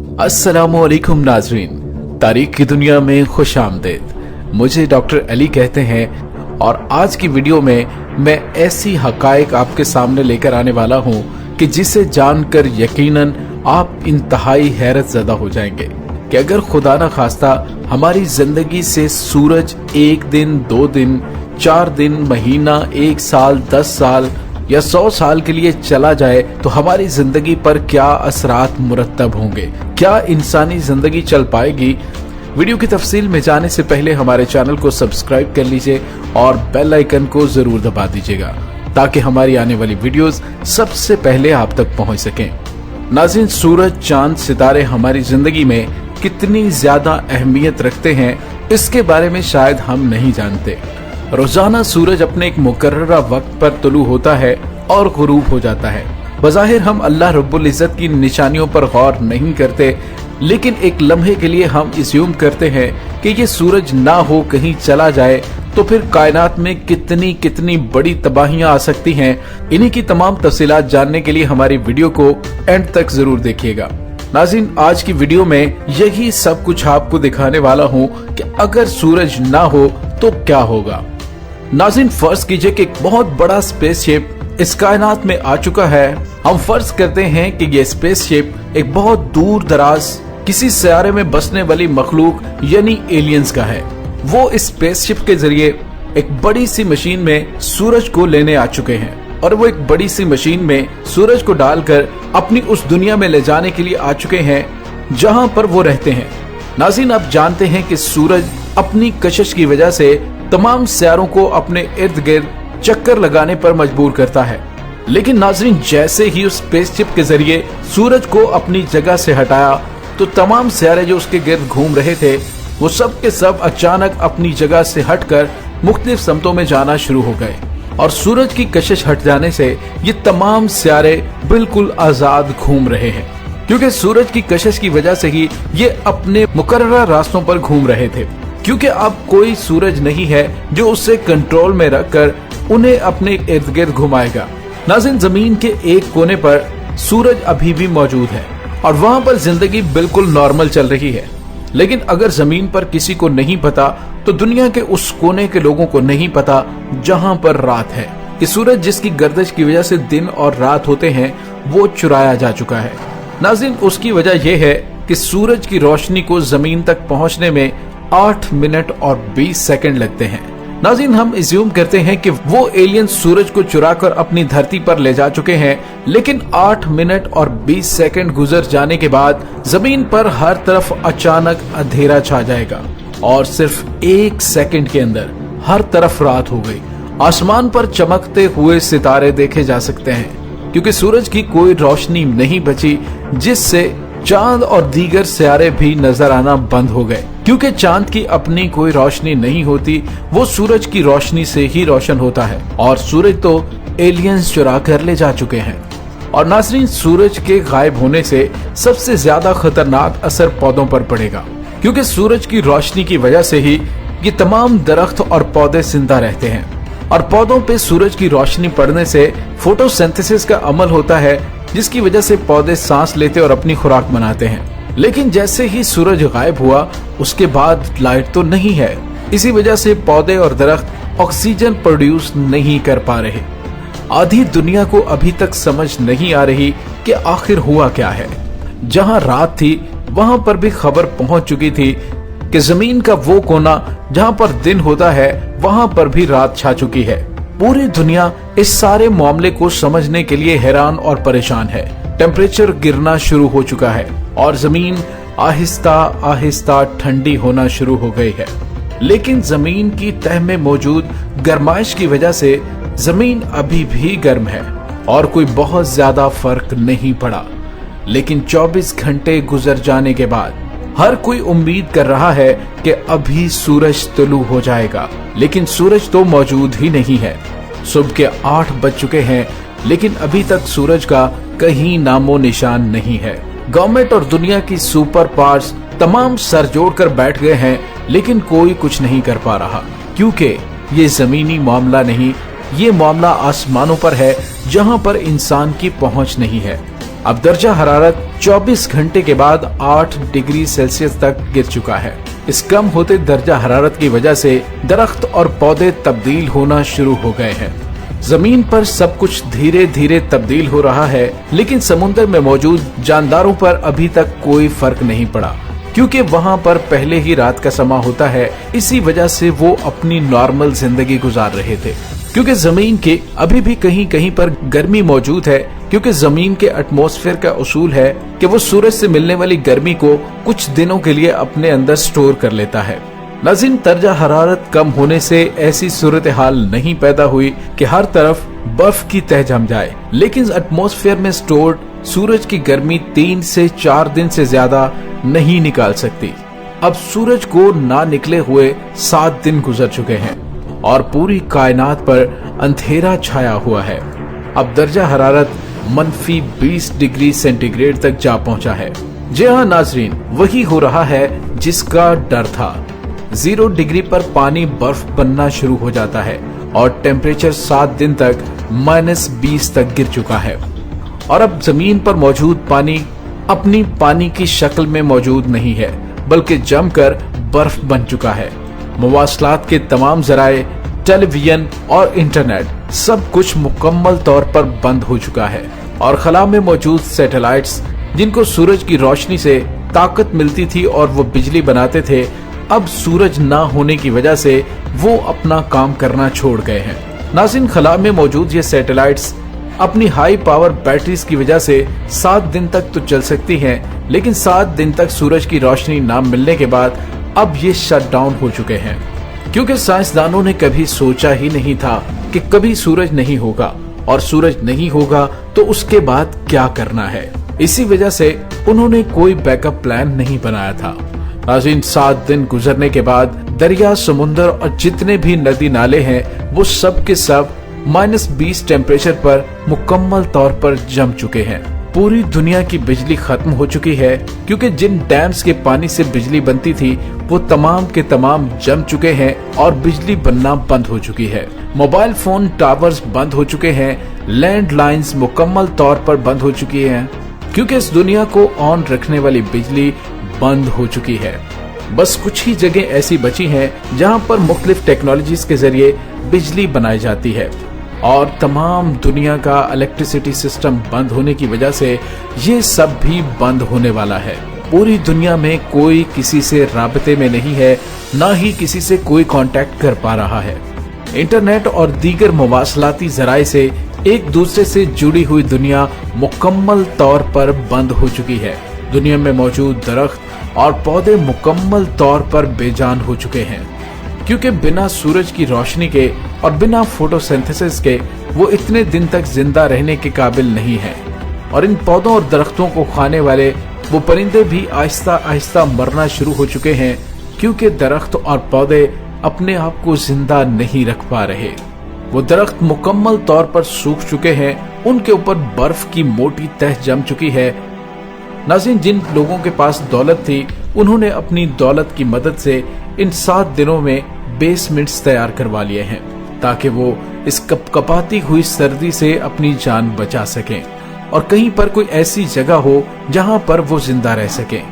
अस्सलामुअलैकुम नाजरीन, तारीख की दुनिया में खुश आमदेद। मुझे डॉक्टर अली कहते हैं और आज की वीडियो में मैं ऐसी हकायक आपके सामने लेकर आने वाला हूं कि जिसे जानकर यकीनन आप इंतहाई हैरत ज़दा हो जाएंगे कि अगर खुदा न खास्ता हमारी जिंदगी से सूरज एक दिन, 2 दिन, 4 दिन, महीना, 1 साल, 10 साल या 100 साल के लिए चला जाए तो हमारी जिंदगी पर क्या असरात मुरत्तब होंगे, क्या इंसानी जिंदगी चल पाएगी। वीडियो की तफसील में जाने से पहले हमारे चैनल को सब्सक्राइब कर लीजिए और बेल आइकन को जरूर दबा दीजिएगा ताकि हमारी आने वाली वीडियोस सबसे पहले आप तक पहुंच सकें। नाज़रीन, सूरज, चांद, सितारे हमारी जिंदगी में कितनी ज्यादा अहमियत रखते हैं इसके बारे में शायद हम नहीं जानते। रोजाना सूरज अपने एक मुकर्ररा वक्त पर तुलू होता है और गुरूब हो जाता है। बज़ाहिर हम अल्लाह रब्बुल इज़्ज़त की निशानियों पर गौर नहीं करते, लेकिन एक लम्हे के लिए हम अस्यूम करते हैं कि ये सूरज ना हो, कहीं चला जाए तो फिर कायनात में कितनी कितनी बड़ी तबाहियां आ सकती हैं। इन्हीं की तमाम तफसीलात जानने के लिए हमारी वीडियो को एंड तक जरूर देखिएगा। नाज़रीन, आज की वीडियो में यही सब कुछ आपको दिखाने वाला हूँ कि अगर सूरज ना हो तो क्या होगा। नाज़रीन, फर्ज कीजिए कि एक बहुत बड़ा स्पेसशिप इस कायनात में आ चुका है। हम फर्ज करते हैं कि ये स्पेसशिप एक बहुत दूर दराज किसी सियारे में बसने वाली मखलूक यानी एलियंस का है। वो इस स्पेसशिप के जरिए एक बड़ी सी मशीन में सूरज को लेने आ चुके हैं और वो एक बड़ी सी मशीन में सूरज को डालकर अपनी उस दुनिया में ले जाने के लिए आ चुके हैं जहां पर वो रहते हैं। नाज़रीन, आप जानते हैं कि सूरज अपनी कशिश की वजह से तमाम सियारों को अपने इर्द गिर्द चक्कर लगाने पर मजबूर करता है। लेकिन नाज़रीन, जैसे ही उस स्पेसशिप के जरिए सूरज को अपनी जगह से हटाया तो तमाम सियारे जो उसके गिर्द घूम रहे थे वो सब के सब अचानक अपनी जगह से हटकर मुख्तलिफ समतों में जाना शुरू हो गए और सूरज की कशिश हट जाने से ये तमाम सियारे बिल्कुल आजाद घूम रहे हैं, क्योंकि सूरज की कशिश की वजह से ही ये अपने मुकर्ररा रास्तों पर घूम रहे थे। क्योंकि अब कोई सूरज नहीं है जो उसे कंट्रोल में रखकर उन्हें अपने इर्द गिर्द घुमाएगा। नाज़रीन, जमीन के एक कोने पर सूरज अभी भी मौजूद है और वहां पर जिंदगी बिल्कुल नॉर्मल चल रही है। लेकिन अगर जमीन पर किसी को नहीं पता तो दुनिया के उस कोने के लोगों को नहीं पता जहां पर रात है कि सूरज जिसकी गर्दिश की वजह से दिन और रात होते हैं वो चुराया जा चुका है। नाज़रीन, उसकी वजह यह है कि सूरज की रोशनी को जमीन तक पहुंचने में 8 मिनट और 20 सेकंड लगते हैं। नाज़रीन, हम अस्यूम करते हैं कि वो एलियन सूरज को चुराकर अपनी धरती पर ले जा चुके हैं, लेकिन 8 मिनट और 20 सेकंड गुजर जाने के बाद जमीन पर हर तरफ अचानक अंधेरा छा जाएगा और सिर्फ 1 सेकंड के अंदर हर तरफ रात हो गई। आसमान पर चमकते हुए सितारे देखे जा सकते हैं क्योंकि सूरज की कोई रोशनी नहीं बची, जिससे चांद और दीगर सियारे भी नजर आना बंद हो गए। क्योंकि चांद की अपनी कोई रोशनी नहीं होती, वो सूरज की रोशनी से ही रोशन होता है और सूरज तो एलियंस चुरा कर ले जा चुके हैं। और नाज़रीन, सूरज के गायब होने से सबसे ज्यादा खतरनाक असर पौधों पर पड़ेगा, क्योंकि सूरज की रोशनी की वजह से ही ये तमाम दरख्त और पौधे जिंदा रहते हैं और पौधों पे सूरज की रोशनी पड़ने से फोटोसिंथेसिस का अमल होता है, जिसकी वजह से पौधे सांस लेते और अपनी खुराक बनाते हैं। लेकिन जैसे ही सूरज गायब हुआ उसके बाद लाइट तो नहीं है, इसी वजह से पौधे और दरख्त ऑक्सीजन प्रोड्यूस नहीं कर पा रहे। आधी दुनिया को अभी तक समझ नहीं आ रही कि आखिर हुआ क्या है। जहां रात थी वहां पर भी खबर पहुंच चुकी थी कि जमीन का वो कोना जहां पर दिन होता है वहां पर भी रात छा चुकी है। पूरी दुनिया इस सारे मामले को समझने के लिए हैरान और परेशान है। टेम्परेचर गिरना शुरू हो चुका है और जमीन आहिस्ता आहिस्ता ठंडी होना शुरू हो गई है। लेकिन जमीन की तह में मौजूद गर्माइश की वजह से जमीन अभी भी गर्म है और कोई बहुत ज्यादा फर्क नहीं पड़ा। लेकिन 24 घंटे गुजर जाने के बाद हर कोई उम्मीद कर रहा है कि अभी सूरज तुलू हो जाएगा, लेकिन सूरज तो मौजूद ही नहीं है। सुबह के 8 बज चुके हैं, लेकिन अभी तक सूरज का कहीं नामो निशान नहीं है। गवर्नमेंट और दुनिया की सुपर पावर्स तमाम सर जोड़कर बैठ गए हैं, लेकिन कोई कुछ नहीं कर पा रहा, क्योंकि ये जमीनी मामला नहीं, ये मामला आसमानों पर है जहां पर इंसान की पहुंच नहीं है। अब दर्जा हरारत 24 घंटे के बाद 8 डिग्री सेल्सियस तक गिर चुका है। इस कम होते दर्जा हरारत की वजह से दरख्त और पौधे तब्दील होना शुरू हो गए हैं। जमीन पर सब कुछ धीरे धीरे तब्दील हो रहा है, लेकिन समुद्र में मौजूद जानदारों पर अभी तक कोई फर्क नहीं पड़ा, क्योंकि वहाँ पर पहले ही रात का समा होता है। इसी वजह से वो अपनी नॉर्मल जिंदगी गुजार रहे थे, क्योंकि जमीन के अभी भी कहीं कहीं पर गर्मी मौजूद है, क्योंकि जमीन के एटमॉस्फेयर का उसूल है कि वो सूरज से मिलने वाली गर्मी को कुछ दिनों के लिए अपने अंदर स्टोर कर लेता है। नाज़रीन, दर्जा हरारत कम होने से ऐसी सूरत हाल नहीं पैदा हुई कि हर तरफ बर्फ की तह जम जाए, लेकिन एटमॉस्फेयर में स्टोर्ड सूरज की गर्मी 3 से 4 दिन से ज्यादा नहीं निकाल सकती। अब सूरज को ना निकले हुए 7 दिन गुजर चुके हैं और पूरी कायनात पर अंधेरा छाया हुआ है। अब दर्जा हरारत -20 डिग्री सेंटीग्रेड तक जा पहुंचा है। जी हाँ नाजरीन, वही हो रहा है जिसका डर था। 0 डिग्री पर पानी बर्फ बनना शुरू हो जाता है और टेम्परेचर 7 दिन तक -20 तक गिर चुका है। और अब जमीन पर मौजूद पानी अपनी पानी की शक्ल में मौजूद नहीं है, बल्कि जमकर बर्फ बन चुका है। मवासलात के तमाम जराए, टेलीविजन और इंटरनेट सब कुछ मुकम्मल तौर पर बंद हो चुका है और खला में मौजूद सैटेलाइट्स, जिनको सूरज की रोशनी से ताकत मिलती थी और वो बिजली बनाते थे, अब सूरज ना होने की वजह से वो अपना काम करना छोड़ गए हैं। नाज़रीन, खला में मौजूद ये सैटेलाइट्स अपनी हाई पावर बैटरीज की वजह से 7 दिन तक तो चल सकती हैं, लेकिन 7 दिन तक सूरज की रोशनी ना मिलने के बाद अब ये शट डाउन हो चुके हैं, क्योंकि साइंसदानों ने कभी सोचा ही नहीं था कि कभी सूरज नहीं होगा, और सूरज नहीं होगा तो उसके बाद क्या करना है। इसी वजह से उन्होंने कोई बैकअप प्लान नहीं बनाया था। नाज़रीन, 7 दिन गुजरने के बाद दरिया, समुद्र और जितने भी नदी नाले हैं वो सब के सब -20 टेम्परेचर पर मुकम्मल तौर पर जम चुके हैं। पूरी दुनिया की बिजली खत्म हो चुकी है, क्योंकि जिन डैम्स के पानी से बिजली बनती थी वो तमाम के तमाम जम चुके हैं और बिजली बनना बंद हो चुकी है। मोबाइल फोन टावर्स बंद हो चुके हैं, लैंडलाइंस मुकम्मल तौर पर बंद हो चुकी हैं, क्योंकि इस दुनिया को ऑन रखने वाली बिजली बंद हो चुकी है। बस कुछ ही जगह ऐसी बची हैं जहां पर मुख्तलिफ टेक्नोलॉजीज के जरिए बिजली बनाई जाती है, और तमाम दुनिया का इलेक्ट्रिसिटी सिस्टम बंद होने की वजह से ये सब भी बंद होने वाला है। पूरी दुनिया में कोई किसी से राबते में नहीं है, ना ही किसी से कोई कांटेक्ट कर पा रहा है। इंटरनेट और दीगर मवासलाती जराए से एक दूसरे से जुड़ी हुई दुनिया मुकम्मल तौर पर बंद हो चुकी है। दुनिया में मौजूद दरख्त और पौधे मुकम्मल तौर पर बेजान हो चुके हैं, क्योंकि बिना सूरज की रोशनी के और बिना फोटोसिंथेसिस के वो इतने दिन तक जिंदा रहने के काबिल नहीं है। और इन पौधों और दरख्तों को खाने वाले वो परिंदे भी आहिस्ता आहिस्ता मरना शुरू हो चुके हैं, क्योंकि दरख्त और पौधे अपने आप को जिंदा नहीं रख पा रहे। वो दरख्त मुकम्मल तौर पर सूख चुके हैं, उनके ऊपर बर्फ की मोटी तह जम चुकी है। नाज़रीन, जिन लोगों के पास दौलत थी उन्होंने अपनी दौलत की मदद से इन 7 दिनों में बेसमेंट्स तैयार करवा लिए हैं, ताकि वो इस कपकपाती हुई सर्दी से अपनी जान बचा सकें और कहीं पर कोई ऐसी जगह हो जहां पर वो जिंदा रह सकें।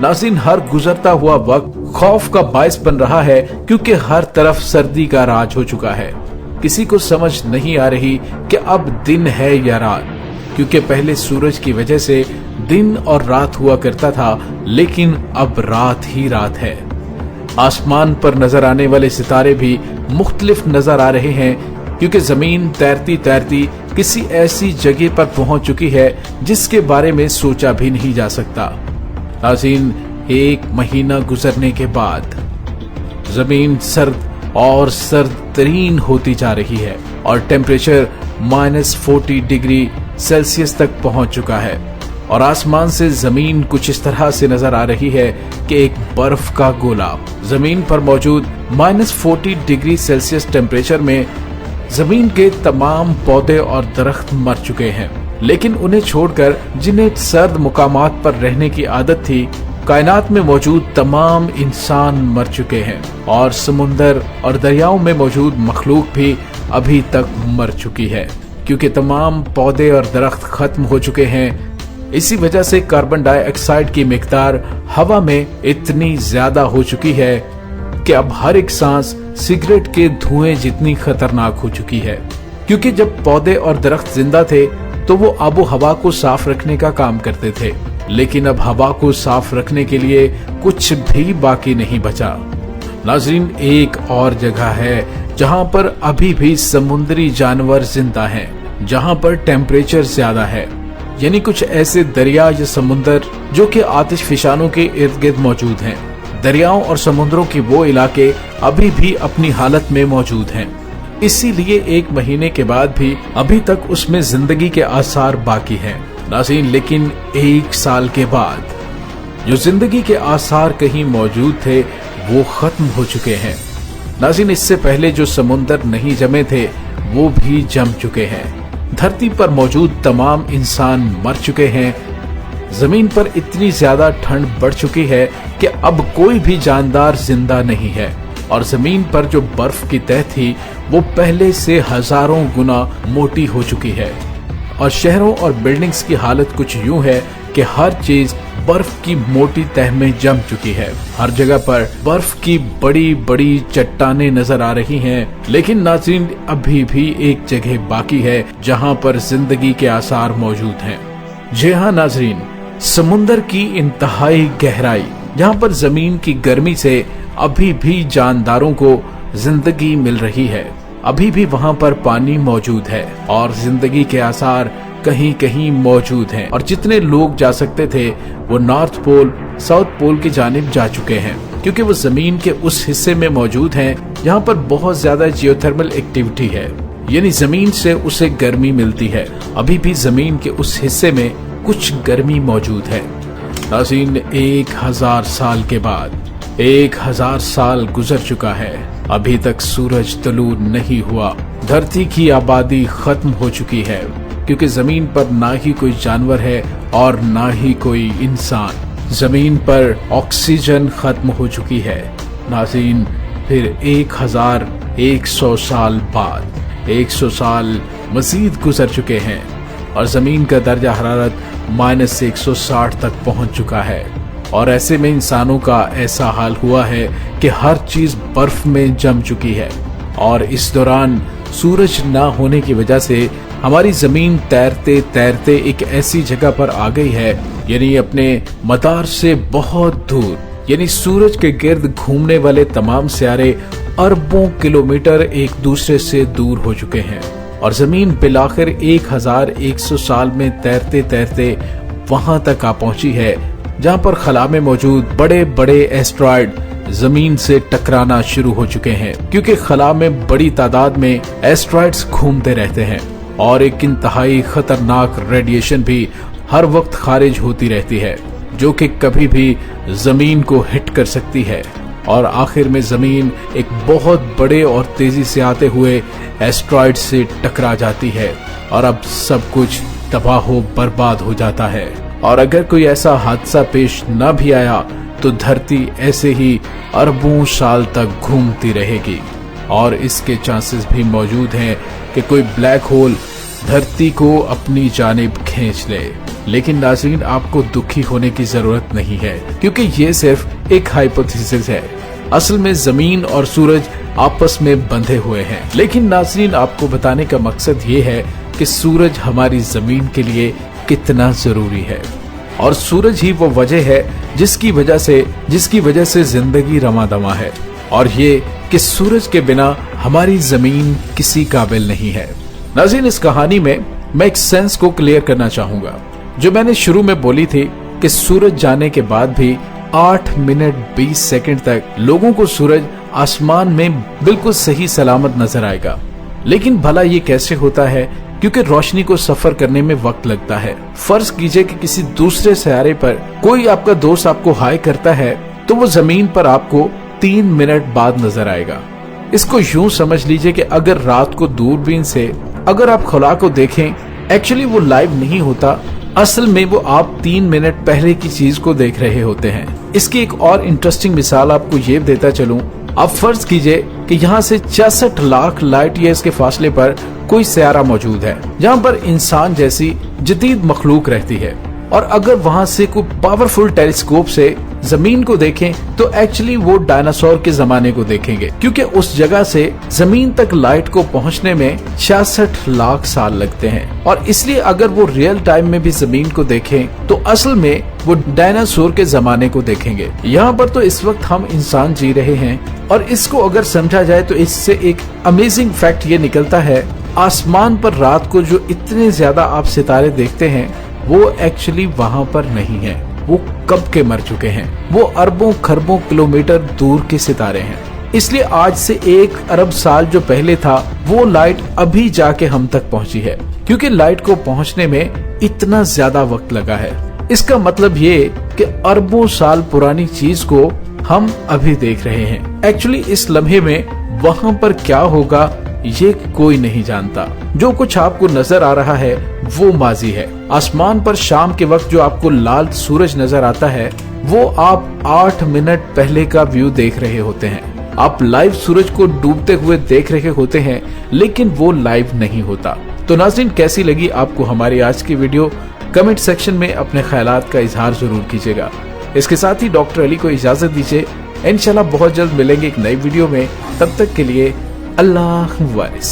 नाज़रीन, हर गुजरता हुआ वक्त खौफ का बायस बन रहा है, क्योंकि हर तरफ सर्दी का राज हो चुका है। किसी को समझ नहीं आ रही कि अब दिन है या रात, क्योंकि पहले सूरज की वजह से दिन और रात हुआ करता था, लेकिन अब रात ही रात है। आसमान पर नजर आने वाले सितारे भी मुख्तलिफ नजर आ रहे हैं, क्योंकि जमीन तैरती तैरती किसी ऐसी जगह पर पहुंच चुकी है जिसके बारे में सोचा भी नहीं जा सकता। नाज़रीन, 1 महीना गुजरने के बाद जमीन सर्द और सर्द तरीन होती जा रही है और टेम्परेचर -40 डिग्री सेल्सियस तक पहुंच चुका है, और आसमान से जमीन कुछ इस तरह से नजर आ रही है कि एक बर्फ का गोला। जमीन पर मौजूद -40 डिग्री सेल्सियस टेम्परेचर में जमीन के तमाम पौधे और दरख्त मर चुके हैं, लेकिन उन्हें छोड़कर जिन्हें सर्द मुकामात पर रहने की आदत थी, कायनात में मौजूद तमाम इंसान मर चुके हैं, और समुंदर और दरियाओं में मौजूद मखलूक भी अभी तक मर चुकी है, क्योंकि तमाम पौधे और दरख्त खत्म हो चुके हैं। इसी वजह से कार्बन डाइऑक्साइड की मिकदार हवा में इतनी ज्यादा हो चुकी है कि अब हर एक सांस सिगरेट के धुएं जितनी खतरनाक हो चुकी है। क्योंकि जब पौधे और दरख्त जिंदा थे तो वो आबो हवा को साफ रखने का काम करते थे, लेकिन अब हवा को साफ रखने के लिए कुछ भी बाकी नहीं बचा। नाज़रीन, एक और जगह है जहां पर अभी भी समुद्री जानवर जिंदा हैं, जहां पर टेम्परेचर ज्यादा है, यानी कुछ ऐसे दरिया या समुद्र जो कि आतिशफशानों के इर्द गिर्द मौजूद हैं। दरियाओं और समुद्रों के वो इलाके अभी भी अपनी हालत में मौजूद हैं। इसीलिए 1 महीने के बाद भी अभी तक उसमें जिंदगी के आसार बाकी हैं। नाज़रीन, लेकिन 1 साल के बाद जो जिंदगी के आसार कहीं मौजूद थे वो खत्म हो चुके हैं। नाज़रीन, इससे पहले जो समुंदर नहीं जमे थे वो भी जम चुके हैं। धरती पर मौजूद तमाम इंसान मर चुके हैं। जमीन पर इतनी ज्यादा ठंड बढ़ चुकी है कि अब कोई भी जानदार जिंदा नहीं है, और जमीन पर जो बर्फ की तह थी वो पहले से हजारों गुना मोटी हो चुकी है। और शहरों और बिल्डिंग्स की हालत कुछ यूं है कि हर चीज बर्फ की मोटी तह में जम चुकी है। हर जगह पर बर्फ की बड़ी बड़ी चट्टानें नजर आ रही हैं। लेकिन नाज़रीन, अभी भी एक जगह बाकी है जहां पर जिंदगी के आसार मौजूद हैं। जी हाँ नाज़रीन, समुंदर की इंतहाई गहराई, जहां पर जमीन की गर्मी से अभी भी जानदारों को जिंदगी मिल रही है। अभी भी वहां पर पानी मौजूद है और जिंदगी के आसार कहीं कहीं मौजूद हैं। और जितने लोग जा सकते थे वो नॉर्थ पोल, साउथ पोल की जानिब जा चुके हैं, क्योंकि वो जमीन के उस हिस्से में मौजूद हैं जहां पर बहुत ज्यादा जियोथर्मल एक्टिविटी है, यानी जमीन से उसे गर्मी मिलती है। अभी भी जमीन के उस हिस्से में कुछ गर्मी मौजूद है। नाज़रीन, 1000 साल के बाद 1000 साल गुजर चुका है, अभी तक सूरज तुलू नहीं हुआ। धरती की आबादी खत्म हो चुकी है, क्योंकि जमीन पर ना ही कोई जानवर है और ना ही कोई इंसान। जमीन पर ऑक्सीजन खत्म हो चुकी है। नाज़रीन, फिर 1100 साल बाद 100 साल मजीद गुजर चुके हैं और जमीन का दर्जा हरारत -160 तक पहुंच चुका है। और ऐसे में इंसानों का ऐसा हाल हुआ है कि हर चीज बर्फ में जम चुकी है। और इस दौरान सूरज ना होने की वजह से हमारी जमीन तैरते तैरते एक ऐसी जगह पर आ गई है, यानी अपने मदार से बहुत दूर, यानी सूरज के गिर्द घूमने वाले तमाम सियारे अरबों किलोमीटर एक दूसरे से दूर हो चुके हैं। और जमीन बिलाखिर 1100 साल में तैरते तैरते वहां तक आ पहुंची है जहां पर खला में मौजूद बड़े बड़े एस्ट्रॉयड जमीन से टकराना शुरू हो चुके हैं, क्योंकि खला में बड़ी तादाद में एस्ट्रॉयड्स घूमते रहते हैं और एक इंतहाई खतरनाक रेडिएशन भी हर वक्त खारिज होती रहती है, जो कि कभी भी जमीन को हिट कर सकती है। और आखिर में जमीन एक बहुत बड़े और तेजी से आते हुए एस्ट्रॉयड से टकरा जाती है और अब सब कुछ तबाह बर्बाद हो जाता है। और अगर कोई ऐसा हादसा पेश न भी आया तो धरती ऐसे ही अरबों साल तक घूमती रहेगी। और इसके चांसेस भी मौजूद हैं कि कोई ब्लैक होल धरती को अपनी जानिब खींच ले। लेकिन नाज़रीन, आपको दुखी होने की जरूरत नहीं है, क्योंकि ये सिर्फ एक हाइपोथेसिस है। असल में जमीन और सूरज आपस में बंधे हुए हैं। लेकिन नाज़रीन, आपको बताने का मकसद ये है कि सूरज हमारी जमीन के लिए कितना जरूरी है। और सूरज ही वो वजह है जिसकी वजह से जिंदगी रमादमा है। और ये कि सूरज के बिना हमारी जमीन किसी काबिल नहीं है। नाज़रीन, इस कहानी में मैं एक सेंस को क्लियर करना चाहूंगा। जो मैंने शुरू में बोली थी कि सूरज जाने के बाद भी 8 मिनट 20 सेकंड तक लोगों को सूरज आसमान में बिल्कुल सही सलामत नजर आएगा। लेकिन भला ये कैसे होता है? क्योंकि रोशनी को सफर करने में वक्त लगता है। फर्ज कीजिए कि किसी दूसरे सितारे पर कोई आपका दोस्त आपको हाय करता है तो वो जमीन पर आपको 3 मिनट बाद नजर आएगा। इसको यूं समझ लीजिए कि अगर रात को दूरबीन से अगर आप खुला को देखें, एक्चुअली वो लाइव नहीं होता, असल में वो आप 3 मिनट पहले की चीज को देख रहे होते हैं। इसकी एक और इंटरेस्टिंग मिसाल आपको ये देता चलूं। आप फर्ज कीजिए कि यहाँ से 66 लाख लाइट ईयर्स के फासले पर कोई सियारा मौजूद है जहाँ पर इंसान जैसी जदीद मखलूक रहती है। और अगर वहां से कोई पावरफुल टेलीस्कोप से जमीन को देखें तो एक्चुअली वो डायनासोर के जमाने को देखेंगे, क्योंकि उस जगह से जमीन तक लाइट को पहुंचने में 66 लाख साल लगते हैं। और इसलिए अगर वो रियल टाइम में भी जमीन को देखें तो असल में वो डायनासोर के जमाने को देखेंगे। यहाँ पर तो इस वक्त हम इंसान जी रहे हैं, और इसको अगर समझा जाए तो इससे एक अमेजिंग फैक्ट ये निकलता है, आसमान पर रात को जो इतने ज्यादा आप सितारे देखते हैं वो एक्चुअली वहाँ पर नहीं है, वो कब के मर चुके हैं। वो अरबों खरबों किलोमीटर दूर के सितारे हैं। इसलिए आज से 1 अरब साल जो पहले था वो लाइट अभी जाके हम तक पहुंची है, क्योंकि लाइट को पहुंचने में इतना ज्यादा वक्त लगा है। इसका मतलब ये कि अरबों साल पुरानी चीज को हम अभी देख रहे हैं। एक्चुअली इस लम्हे में वहाँ पर क्या होगा ये कोई नहीं जानता। जो कुछ आपको नजर आ रहा है वो माजी है। आसमान पर शाम के वक्त जो आपको लाल सूरज नजर आता है वो आप 8 मिनट पहले का व्यू देख रहे होते हैं। आप लाइव सूरज को डूबते हुए देख रहे होते हैं, लेकिन वो लाइव नहीं होता। तो नाज़रीन, कैसी लगी आपको हमारी आज की वीडियो? कमेंट सेक्शन में अपने ख्यालात का इजहार जरूर कीजिएगा। इसके साथ ही डॉक्टर अली को इजाजत दीजिए। इंशाल्लाह बहुत जल्द मिलेंगे एक नई वीडियो में। तब तक के लिए अल्लाह वारिस।